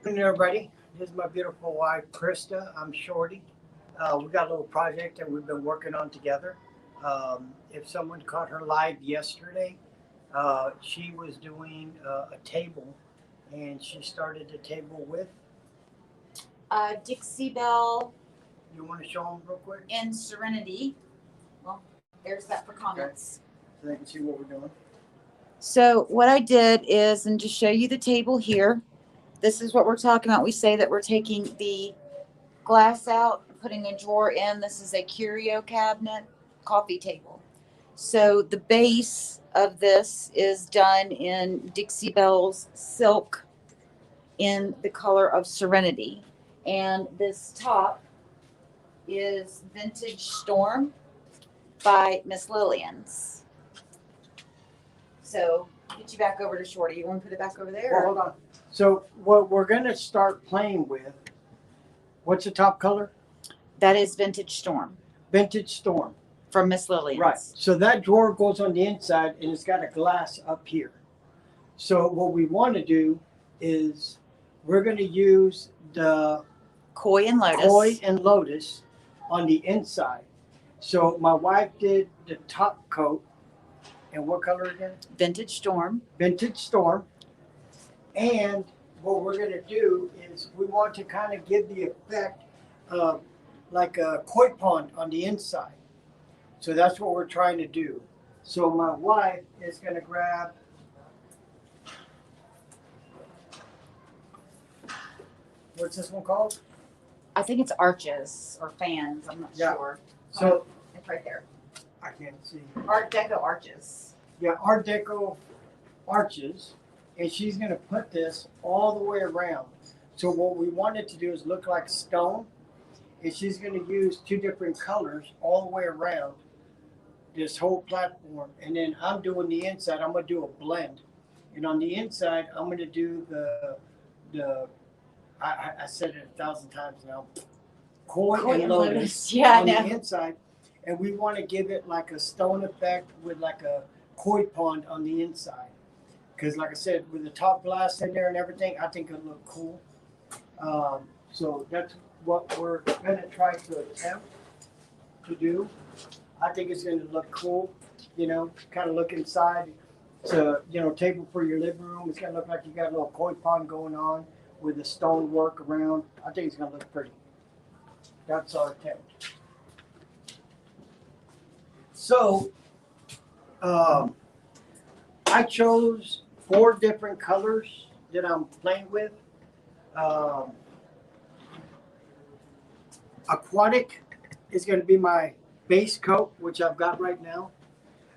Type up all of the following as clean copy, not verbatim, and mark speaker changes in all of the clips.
Speaker 1: Good evening, everybody. This is my beautiful wife, Krista. I'm Shorty. We got a little project that we've been working on together. If someone caught her live yesterday, she was doing a table, and she started the table with.
Speaker 2: Dixie Belle
Speaker 1: You want to show them real quick
Speaker 2: and Serenity. Well, there's that for comments.
Speaker 1: so they can see what we're doing?
Speaker 2: So what I did is, and to show you the table here, this is what we're talking about. We say that we're taking the glass out, putting a drawer in. This is a curio cabinet, coffee table. So the base of this is done in Dixie Belle's silk in the color of Serenity. And this top is Vintage Storm by Miss Lillian's. So get you back over to Shorty. You want to put it back over there?
Speaker 1: Well, hold on. So what we're going to start playing with, what's the top color?
Speaker 2: That is Vintage Storm
Speaker 1: Vintage Storm.
Speaker 2: from Miss Lillian's.
Speaker 1: Right. So that drawer goes on the inside and it's got a glass up here. So what we want to do is we're going to use the
Speaker 2: Koi and Lotus.
Speaker 1: Koi and Lotus on the inside. So my wife did the top coat. And what color again?
Speaker 2: Vintage Storm.
Speaker 1: Vintage Storm. And what we're going to do is we want to kind of give the effect of like a koi pond on the inside. So that's what we're trying to do. So my wife is going to grab what's this one called?
Speaker 2: I think it's arches or fans. I'm not
Speaker 1: Yeah.
Speaker 2: sure.
Speaker 1: So
Speaker 2: It's right there.
Speaker 1: I can't see.
Speaker 2: Art Deco arches.
Speaker 1: Yeah, Art Deco arches. And she's going to put this all the way around. So what we want it to do is look like stone. And she's going to use two different colors all the way around this whole platform. And then I'm doing the inside. I'm going to do a blend. And on the inside, I'm going to do the I said it 1,000 times now. Koi and Lotus
Speaker 2: Yeah, I
Speaker 1: on
Speaker 2: know.
Speaker 1: the inside. And we want to give it like a stone effect with like a koi pond on the inside. Because like I said, with the top glass in there and everything, I think it'll look cool. So that's what we're going to try to attempt to do. I think it's going to look cool, kind of look inside. It's a, table for your living room. It's going to look like you got a little koi pond going on with the stone work around. I think it's going to look pretty. That's our attempt. So, I chose 4 different colors that I'm playing with. Aquatic is going to be my base coat, which I've got right now.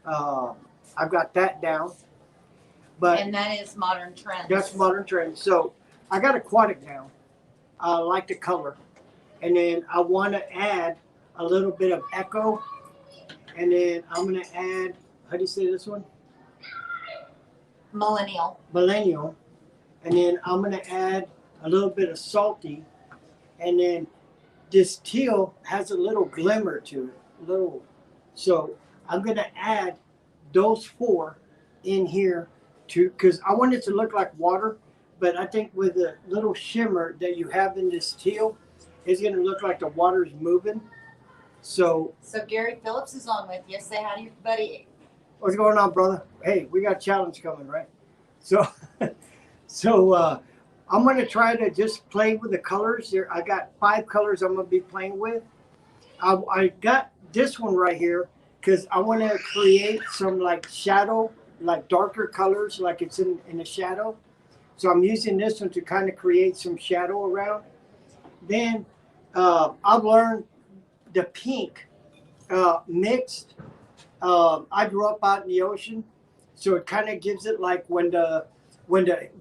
Speaker 1: I've got that down. But
Speaker 2: And that is Modern Trends.
Speaker 1: that's modern trend. So I got aquatic down. I like the color. And then I want to add a little bit of echo. And then I'm going to add, how do you say this one?
Speaker 2: Millennial.
Speaker 1: Millennial. And then I'm going to add a little bit of salty. And then this teal has a little glimmer to it. So I'm going to add those 4 in here because I want it to look like water. But I think with the little shimmer that you have in this teal, it's going to look like the water's moving. So
Speaker 2: Gary Phillips is on with you. Say hi to your buddy.
Speaker 1: what's going on, brother? Hey, we got a challenge coming, right? So, I'm going to try to just play with the colors. Here, I got 5 colors I'm going to be playing with. I got this one right here because I want to create some like shadow, like darker colors, like it's in a shadow. So I'm using this one to kind of create some shadow around. Then I've learned the pink mixed. I grew up out in the ocean, so it kind of gives it like when the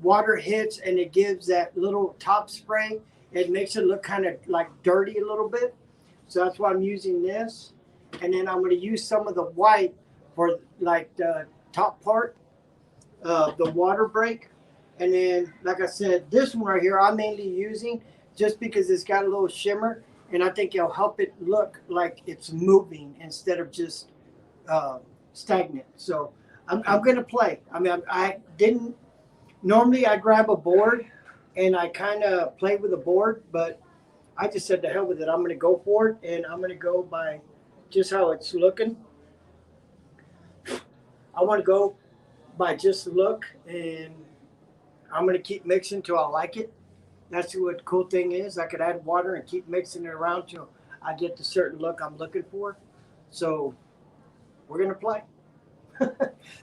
Speaker 1: water hits and it gives that little top spray, it makes it look kind of like dirty a little bit. So that's why I'm using this. And then I'm going to use some of the white for like the top part, the water break. And then, like I said, this one right here, I'm mainly using just because it's got a little shimmer. And I think it'll help it look like it's moving instead of just stagnant. So I'm going to play. I mean, I didn't, normally I grab a board and I kind of played with the board, but I just said to hell with it. I'm going to go for it, and I'm going to go by just how it's looking. I want to go by just the look, and I'm going to keep mixing till I like it. That's what the cool thing is. I could add water and keep mixing it around till I get the certain look I'm looking for. So we're going to play.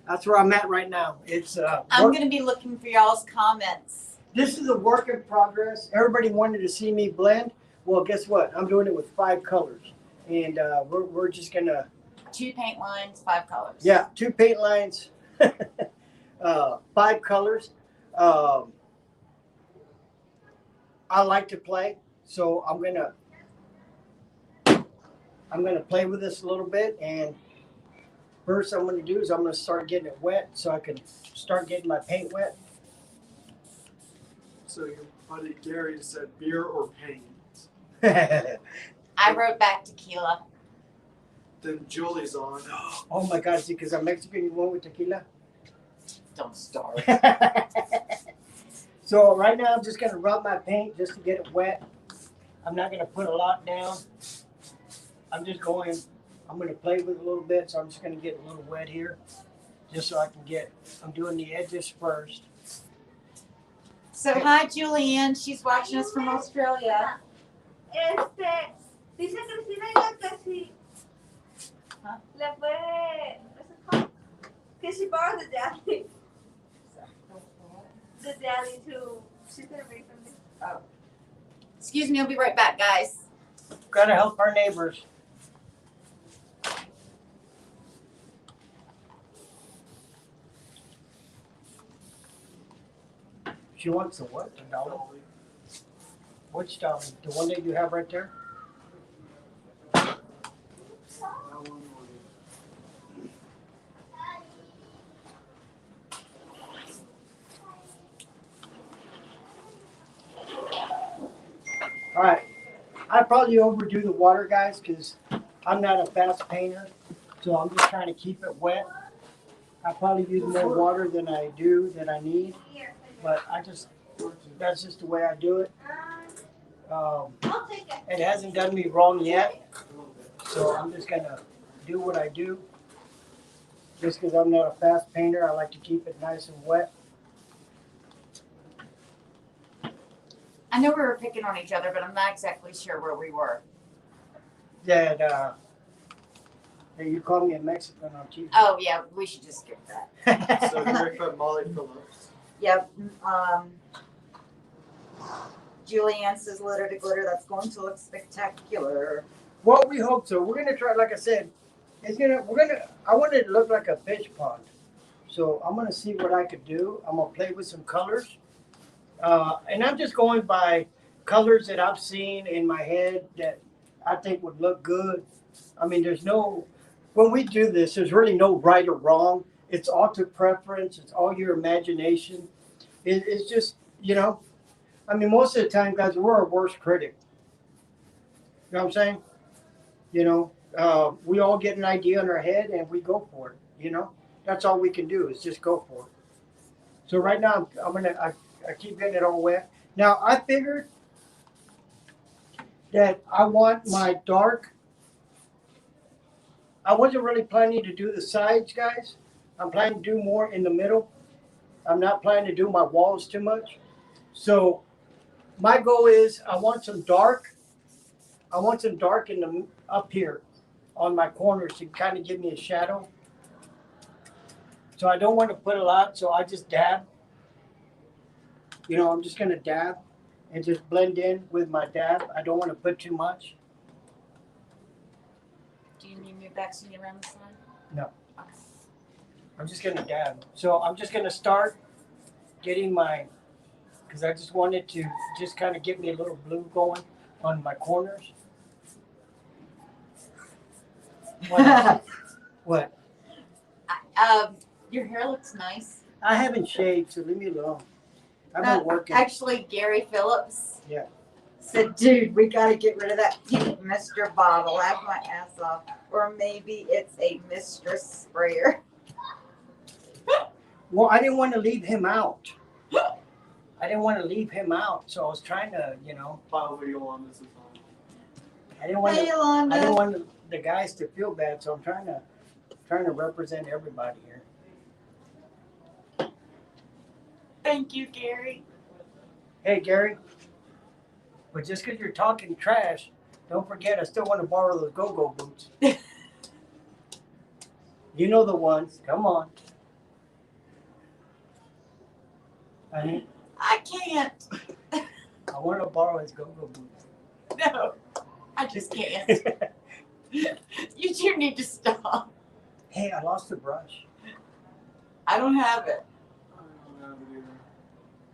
Speaker 1: That's where I'm at right now. It's
Speaker 2: I'm going to be looking for y'all's comments.
Speaker 1: This is a work in progress. Everybody wanted to see me blend. Well, guess what? I'm doing it with 5 colors, and we're just gonna
Speaker 2: 2 paint lines, 5 colors.
Speaker 1: yeah, 2 paint lines, 5 colors. Um, I like to play, so I'm gonna play with this a little bit. And first, I'm gonna do is I'm gonna start getting it wet, so I can start getting my paint wet.
Speaker 3: So your buddy Gary said beer or paint.
Speaker 2: I wrote back tequila.
Speaker 3: Then Julie's on.
Speaker 1: Oh my God! See, because I'm Mexican, you want with tequila?
Speaker 2: Don't start.
Speaker 1: So right now I'm just gonna rub my paint just to get it wet. I'm not gonna put a lot down. I'm gonna play with it a little bit, so I'm just gonna get a little wet here, just so I can I'm doing the edges first.
Speaker 2: So hi Julianne, she's watching us from Australia.
Speaker 4: Dice Cristina que si le puede, what's it called? Que she borrowed the daddy. The daddy to, she's gonna bring something.
Speaker 2: Oh. Excuse me, I'll be right back, guys.
Speaker 1: Gotta help our neighbors. She wants the what? The dolly? Which dolly? The one that you have right there? All right. I probably overdo the water, guys, because I'm not a fast painter. So I'm just trying to keep it wet. I probably use more water than I need. But that's just the way I do it.
Speaker 4: I'll take it.
Speaker 1: It hasn't done me wrong yet. So I'm just going to do what I do. Just because I'm not a fast painter, I like to keep it nice and wet.
Speaker 2: I know we were picking on each other, but I'm not exactly sure where we were.
Speaker 1: That you call me a Mexican on TV.
Speaker 2: Oh yeah, we should just skip that.
Speaker 3: So Gary put Molly Phillips.
Speaker 2: Yep. Julianne says litter to glitter. That's going to look spectacular.
Speaker 1: Well, we hope so. We're gonna try. Like I said, I want it to look like a fish pond. So I'm gonna see what I could do. I'm gonna play with some colors, and I'm just going by colors that I've seen in my head that I think would look good. I mean, when we do this, there's really no right or wrong. It's all to preference. It's all your imagination. It's just, I mean, most of the time, guys, we're our worst critic. You know what I'm saying? We all get an idea in our head and we go for it. That's all we can do is just go for it. So right now, I keep getting it all wet. Now, I figured that I want my dark. I wasn't really planning to do the sides, guys. I'm planning to do more in the middle. I'm not planning to do my walls too much. So my goal is I want some dark. I want some dark up here on my corners to kind of give me a shadow. So I don't want to put a lot, so I just dab. I'm just going to dab and just blend in with my dab. I don't want to put too much.
Speaker 2: Do you need me back so you around the side?
Speaker 1: No. Okay. I'm just going to dab. So I'm just going to start getting because I just wanted to just kind of get me a little blue going on my corners. What?
Speaker 2: Your hair looks nice.
Speaker 1: I haven't shaved, so leave me alone. I've been working.
Speaker 2: Actually, Gary Phillips.
Speaker 1: Yeah.
Speaker 2: Said, dude, we got to get rid of that pink Mr. bottle. Laugh my ass off. Or maybe it's a mistress sprayer.
Speaker 1: Well, I didn't want to leave him out. I didn't want to leave him out, so I was trying to, you know,
Speaker 3: Probably Yolanda's is on.
Speaker 1: I didn't want
Speaker 2: Hey,
Speaker 1: to, I
Speaker 2: Yolanda.
Speaker 1: didn't want the guys to feel bad, so I'm trying to represent everybody here.
Speaker 2: Thank you, Gary.
Speaker 1: Hey, Gary, but just because you're talking trash, don't forget I still want to borrow those go-go boots. You know the ones. Come on. Honey,
Speaker 2: I can't.
Speaker 1: I want to borrow his go-go boots.
Speaker 2: No, I just can't. You two need to stop.
Speaker 1: Hey, I lost the brush.
Speaker 2: I don't have it.
Speaker 3: I don't have it either.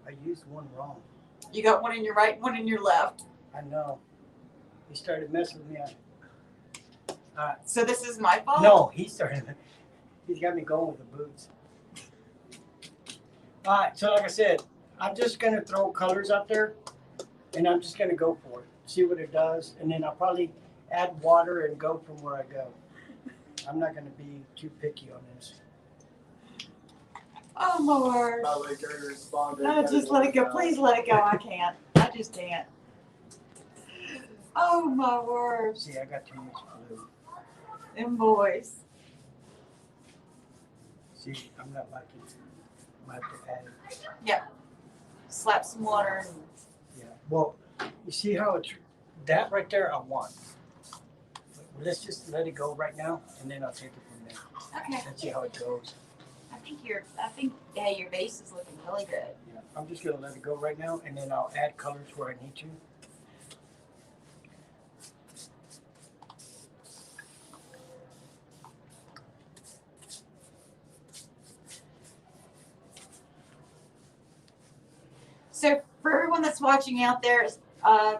Speaker 1: I used one wrong.
Speaker 2: You got one in your right, one in your left.
Speaker 1: I know. He started messing with me.
Speaker 2: So this is my fault?
Speaker 1: No, he started. He's got me going with the boots. All right, so like I said, I'm just gonna throw colors up there, and I'm just gonna go for it, see what it does, and then I'll probably add water and go from where I go. I'm not gonna be too picky on this.
Speaker 2: Oh, my word.
Speaker 3: By the way, Gary responded.
Speaker 2: No, just let it go. Please let it go. I can't. I just can't. Oh, my word.
Speaker 1: See, I got too much blue.
Speaker 2: Them boys.
Speaker 1: See, I'm not liking it. I have to add it.
Speaker 2: Slap some water. And
Speaker 1: Yeah. Well, you see how it's that right there. I want. But let's just let it go right now, and then I'll take it from there.
Speaker 2: okay.
Speaker 1: Let's see how it goes.
Speaker 2: I think, yeah, your base is looking really good.
Speaker 1: Yeah, I'm just gonna let it go right now, and then I'll add colors where I need to.
Speaker 2: So for everyone that's watching out there, a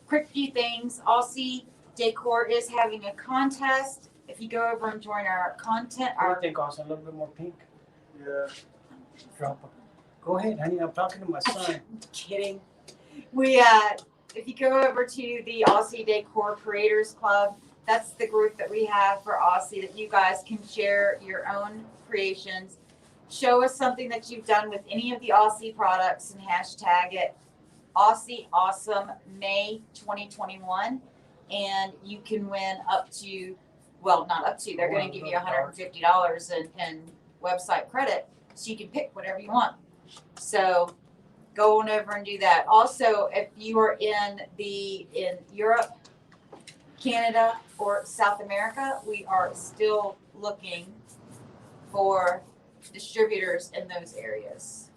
Speaker 2: quick few things. Aussie Decor is having a contest. If you go over and join our content,
Speaker 1: What do
Speaker 2: our
Speaker 1: you think, Austin? A little bit more pink?
Speaker 3: Yeah.
Speaker 1: Drop it. Go ahead, honey. I'm talking to my son.
Speaker 2: kidding. We if you go over to the Aussie Decor Creators Club, that's the group that we have for Aussie that you guys can share your own creations. Show us something that you've done with any of the Aussie products and hashtag it Aussie Awesome May 2021. And you can win up to, well, not up to, they're going to give you $150 in website credit. So you can pick whatever you want. So go on over and do that. Also, if you are in Europe, Canada, or South America, we are still looking for distributors in those areas.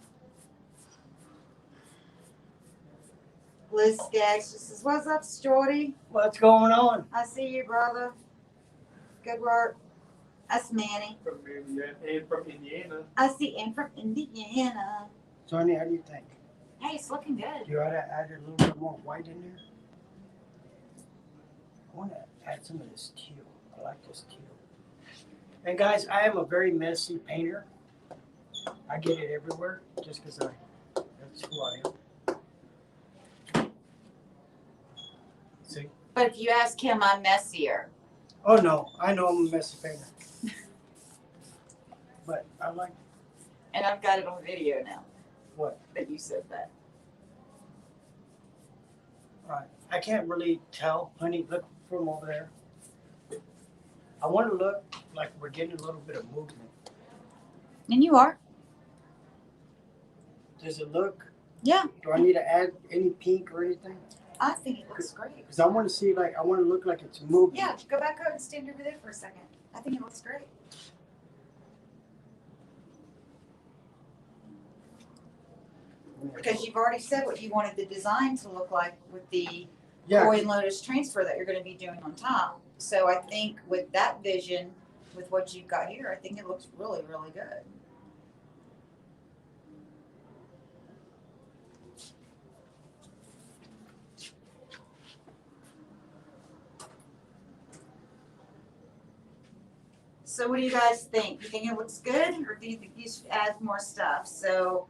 Speaker 2: Liz Skaggs just says, "What's up, Shorty?
Speaker 1: What's going on?
Speaker 2: I see you, brother. Good work." That's Manny.
Speaker 3: From Indiana. And from Indiana.
Speaker 2: I see him from Indiana.
Speaker 1: So, honey, how do you think?
Speaker 2: Hey, it's looking good.
Speaker 1: Do you ought to add a little bit more white in there? I want to add some of this teal. I like this teal. And guys, I am a very messy painter. I get it everywhere just because that's who I am. See?
Speaker 2: But if you ask him, I'm messier.
Speaker 1: Oh no, I know I'm a messy painter. But I like
Speaker 2: And I've got it on video now.
Speaker 1: What?
Speaker 2: That you said that.
Speaker 1: I can't really tell, honey. Look from over there. I want to look like we're getting a little bit of movement.
Speaker 2: And you are.
Speaker 1: Does it look?
Speaker 2: Yeah.
Speaker 1: Do I need to add any pink or anything?
Speaker 2: I think it looks great.
Speaker 1: Because I want to see I want to look like it's moving.
Speaker 2: Yeah, go back up and stand over there for a second. I think it looks great. Because you've already said what you wanted the design to look like with the
Speaker 1: Yeah.
Speaker 2: Koi and Lotus transfer that you're going to be doing on top. So I think with that vision, with what you've got here, I think it looks really, really good. So what do you guys think? You think it looks good, or do you think you should add more stuff? So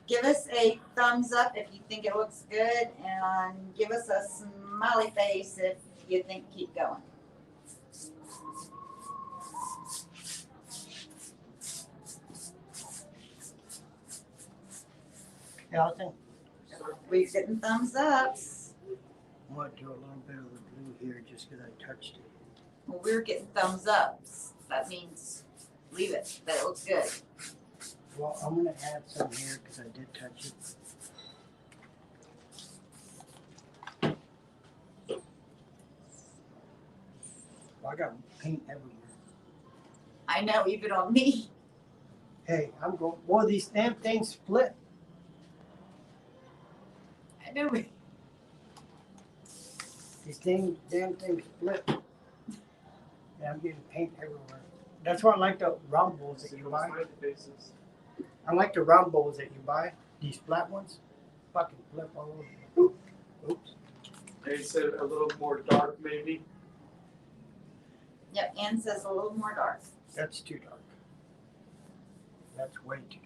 Speaker 2: give us a thumbs up if you think it looks good, and give us a smiley face if you think keep going.
Speaker 1: Allison,
Speaker 2: We're getting thumbs ups.
Speaker 1: I want to do a little bit of the blue here just because I touched it.
Speaker 2: Well, we're getting thumbs ups. That means leave it. That it looks good.
Speaker 1: Well, I'm gonna add some here because I did touch it. Well, I got paint everywhere.
Speaker 2: I know, even on me.
Speaker 1: Hey, I'm going. Boy, these damn things split.
Speaker 2: I knew it.
Speaker 1: Damn things split. Yeah, I'm getting paint everywhere. That's why I like the round bowls that you buy.
Speaker 3: Smiley faces.
Speaker 1: I like the round bowls that you buy. These flat ones, fucking flip all over. Oops.
Speaker 3: They said a little more dark, maybe.
Speaker 2: Yep, Ann says a little more dark.
Speaker 1: That's too dark. That's way too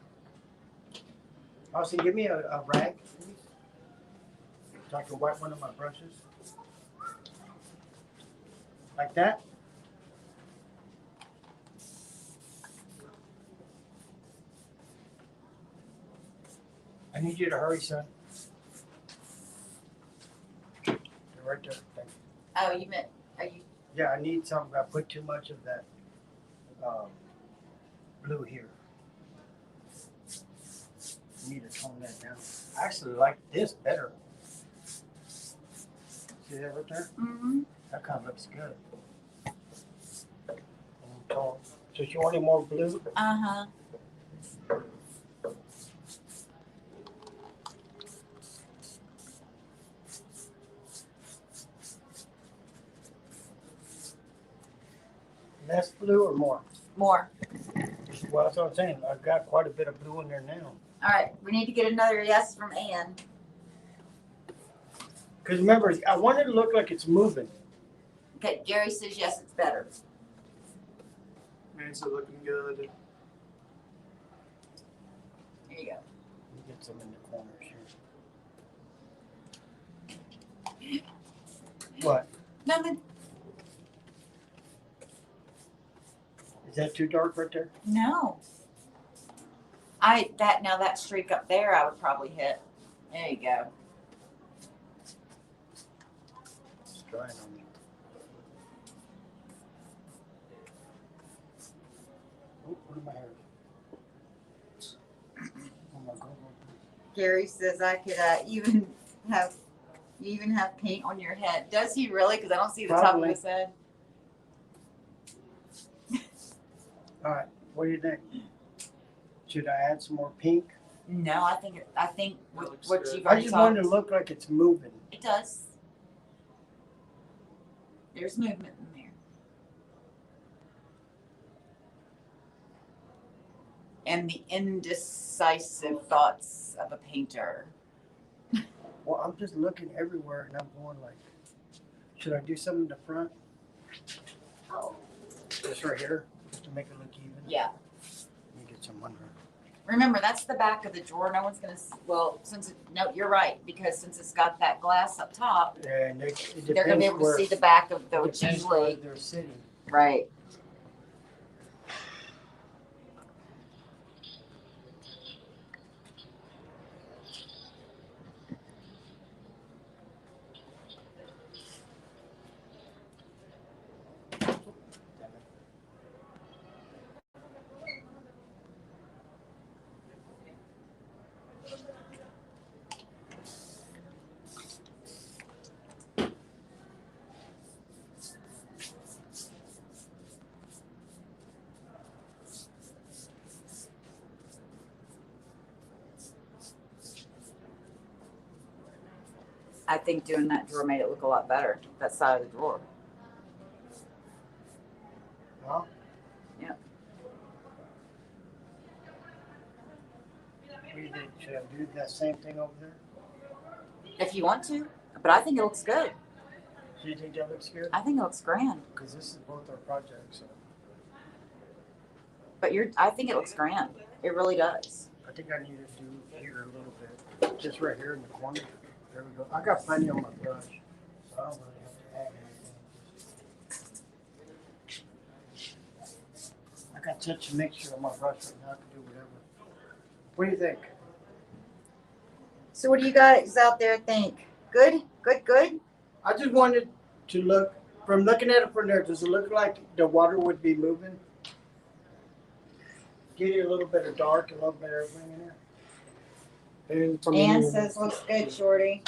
Speaker 1: dark. Austin, give me a rag, please, so I can wipe one of my brushes. Like that. I need you to hurry, son. They're right there. Thank you.
Speaker 2: Oh, you meant, are you,
Speaker 1: Yeah, I need some. I put too much of that blue here. I need to tone that down. I actually like this better. See that right there?
Speaker 2: mm-hmm.
Speaker 1: That kind of looks good. Tall. So you want any more blue?
Speaker 2: Uh-huh.
Speaker 1: Less blue or more?
Speaker 2: More.
Speaker 1: Well, that's what I'm saying. I've got quite a bit of blue in there now.
Speaker 2: All right, we need to get another yes from Ann.
Speaker 1: Because remember, I want it to look like it's moving.
Speaker 2: Okay, Jerry says yes, it's better.
Speaker 3: Makes it looking good.
Speaker 2: Here you go.
Speaker 1: Let me get some in the corners here. What?
Speaker 2: Nothing.
Speaker 1: Is that too dark right there?
Speaker 2: No. Now that streak up there I would probably hit. There you go.
Speaker 1: It's drying on me. Oh, what am I hearing? Oh my God.
Speaker 2: Gary says I could even have paint on your head. Does he really? Because I don't see the top of
Speaker 1: Probably.
Speaker 2: his head.
Speaker 1: All right, what do you think? Should I add some more pink?
Speaker 2: No, I think with
Speaker 3: Looks
Speaker 2: what
Speaker 3: good.
Speaker 2: you've
Speaker 1: I
Speaker 2: already
Speaker 1: just want it
Speaker 2: talked.
Speaker 1: to look like it's moving.
Speaker 2: It does. There's movement in there. And the indecisive thoughts of a painter.
Speaker 1: Well, I'm just looking everywhere and I'm going like, should I do something in the front?
Speaker 2: Oh.
Speaker 1: Just right here, just to make it look even.
Speaker 2: Yeah.
Speaker 1: Let me get some under.
Speaker 2: Remember, that's the back of the drawer. No one's gonna. Well, no, you're right, because since it's got that glass up top,
Speaker 1: And it
Speaker 2: they're gonna be
Speaker 1: depends
Speaker 2: able to
Speaker 1: where,
Speaker 2: see the back of the.
Speaker 1: it
Speaker 2: Which
Speaker 1: depends where
Speaker 2: usually,
Speaker 1: they're sitting.
Speaker 2: right. I think doing that drawer made it look a lot better. That side of the drawer.
Speaker 1: Huh?
Speaker 2: Yep.
Speaker 1: What do you think? Should I do that same thing over there?
Speaker 2: If you want to, but I think it looks good.
Speaker 1: Do you think that looks good?
Speaker 2: I think it looks grand.
Speaker 1: Because this is both our projects. So
Speaker 2: But I think it looks grand. It really does.
Speaker 1: I think I need to do here a little bit. Just right here in the corner. There we go. I got plenty on my brush. So I don't really have to add anything. I got such a mixture on my brush right now. I can do whatever. What do you think?
Speaker 2: So what do you guys out there think? Good? Good, good?
Speaker 1: I just wanted to look, from looking at it from there, does it look like the water would be moving? Get it a little bit of dark, a little bit of everything in there.
Speaker 3: And from
Speaker 2: Ann
Speaker 3: here-
Speaker 2: says looks good, Shorty.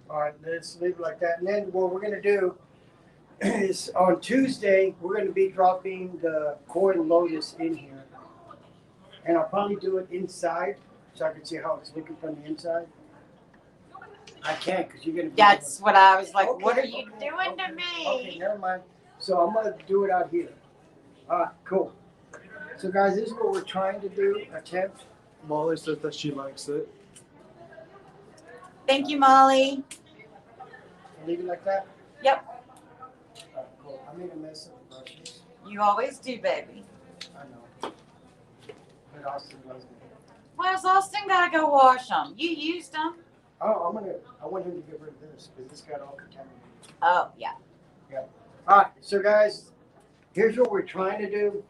Speaker 1: All right, let's leave it like that. And then what we're gonna do is on Tuesday, we're gonna be dropping the koi lotus in here. And I'll probably do it inside so I can see how it's looking from the inside. I can't because you're gonna be.
Speaker 2: That's what I was like, what are
Speaker 1: Okay,
Speaker 2: you
Speaker 1: okay,
Speaker 2: doing
Speaker 1: okay,
Speaker 2: to me?
Speaker 1: Okay, never mind. So I'm gonna do it out here. All right, cool. So guys, this is what we're trying to do, attempt.
Speaker 3: Molly says that she likes it.
Speaker 2: Thank you, Molly.
Speaker 1: Leave it like that.
Speaker 2: Yep.
Speaker 1: All right, cool. I made a mess of the brushes.
Speaker 2: You always do, baby.
Speaker 1: I know. But Austin loves me.
Speaker 2: Why's Austin gotta go wash them? You used them.
Speaker 1: Oh, I want him to get rid of this because this got all contaminated.
Speaker 2: Oh, yeah.
Speaker 1: All right, so guys, here's what we're trying to do.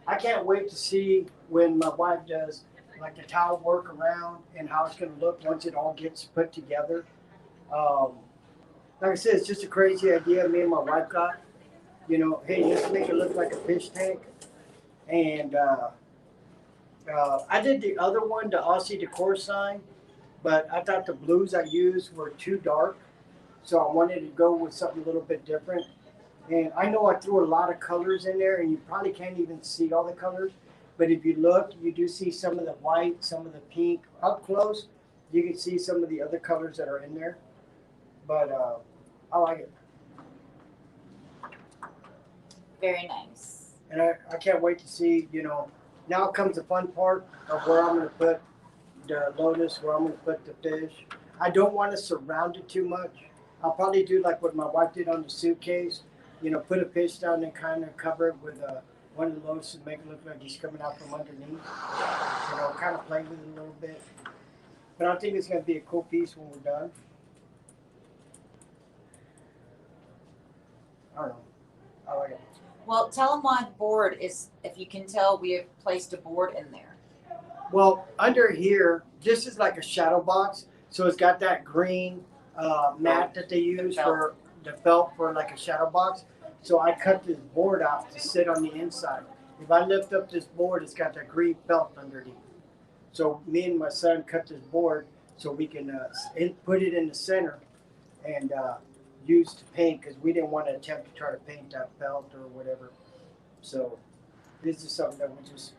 Speaker 1: I can't wait to see when my wife does like the towel work around and how it's going to look once it all gets put together. Like I said, it's just a crazy idea me and my wife got. You know, hey, let's make it look like a fish tank. And I did the other one, the Aussie decor sign, but I thought the blues I used were too dark. So I wanted to go with something a little bit different. And I know I threw a lot of colors in there, and you probably can't even see all the colors. But if you look, you do see some of the white, some of the pink. Up close, you can see some of the other colors that are in there. But I like it.
Speaker 2: Very nice.
Speaker 1: And I can't wait to see, you know, now comes the fun part of where I'm going to put the lotus, where I'm going to put the fish. I don't want to surround it too much. I'll probably do like what my wife did on the suitcase. You know, put a fish down and kind of cover it with one of the lotuses and make it look like he's coming out from underneath. You know, kind of play with it a little bit. But I think it's going to be a cool piece when we're done. I don't know. I like it.
Speaker 2: Well, tell them why the board is, if you can tell, we have placed a board in there.
Speaker 1: Well, under here, this is like a shadow box. So it's got that green mat that they use for the felt for like a shadow box. So I cut this board out to sit on the inside. If I lift up this board, it's got that green felt underneath. So me and my son cut this board so we can put it in the center and use to paint because we didn't want to attempt to try to paint that felt or whatever. So this is something that we just,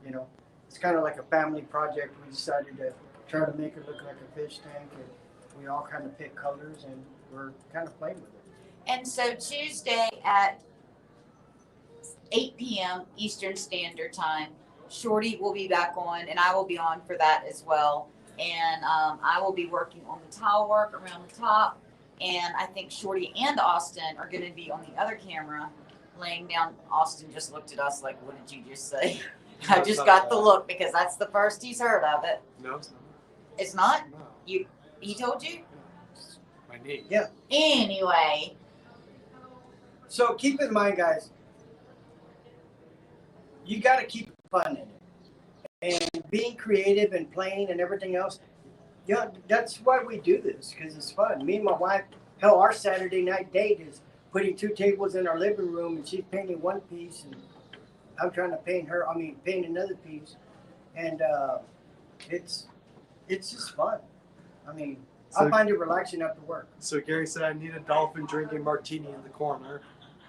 Speaker 1: you know, it's kind of like a family project. We decided to try to make it look like a fish tank, and we all kind of pick colors and we're kind of playing with it.
Speaker 2: And so Tuesday at 8 p.m. Eastern Standard Time, Shorty will be back on, and I will be on for that as well. And I will be working on the towel work around the top. And I think Shorty and Austin are going to be on the other camera laying down. Austin just looked at us like, what did you just say? I just got the look because that's the first he's heard of it.
Speaker 3: No, it's not.
Speaker 2: It's not?
Speaker 3: No.
Speaker 2: He told you?
Speaker 3: It's my knee.
Speaker 1: Yeah.
Speaker 2: Anyway.
Speaker 1: So keep in mind, guys, you got to keep fun in it. And being creative and playing and everything else, yeah, that's why we do this, because it's fun. Me and my wife, hell, our Saturday night date is putting 2 tables in our living room, and she's painting one piece, and I'm trying to paint another piece. And it's just fun. I mean, I
Speaker 3: So-
Speaker 1: find it relaxing after work.
Speaker 3: So Gary said I need a dolphin drinking martini in the corner.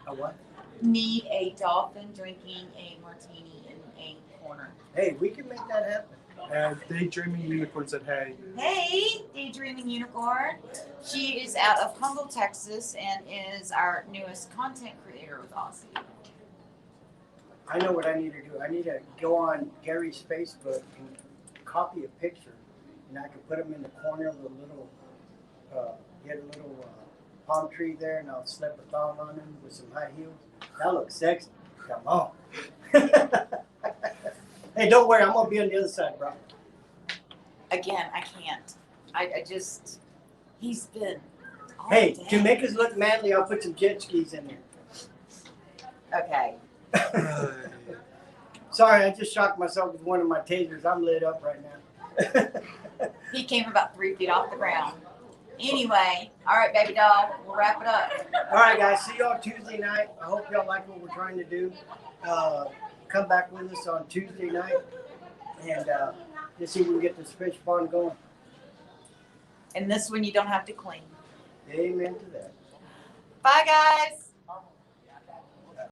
Speaker 1: A what?
Speaker 2: Need a dolphin drinking a martini in a corner.
Speaker 1: Hey, we can make that happen.
Speaker 3: And Daydreaming Unicorn said, hey.
Speaker 2: Hey, Daydreaming Unicorn. She is out of Humble, Texas, and is our newest content creator with Aussie.
Speaker 1: I know what I need to do. I need to go on Gary's Facebook and copy a picture, and I can put them in the corner of the little, get a little palm tree there, and I'll slip a thong on him with some high heels. That looks sexy. Come on. Hey, don't worry. I'm going to be on the other side, bro.
Speaker 2: Again, I can't. I just, he's been. all
Speaker 1: Hey,
Speaker 2: day.
Speaker 1: to make us look manly, I'll put some jet skis in there.
Speaker 2: Okay.
Speaker 1: Sorry, I just shocked myself with one of my tasers. I'm lit up right now.
Speaker 2: He came about 3 feet off the ground. Anyway, all right, baby doll, we'll wrap it up.
Speaker 1: All right, guys. See y'all Tuesday night. I hope y'all like what we're trying to do. Come back with us on Tuesday night, and let's see if we can get this fish pond going.
Speaker 2: And this one you don't have to clean.
Speaker 1: Amen to that.
Speaker 2: Bye, guys.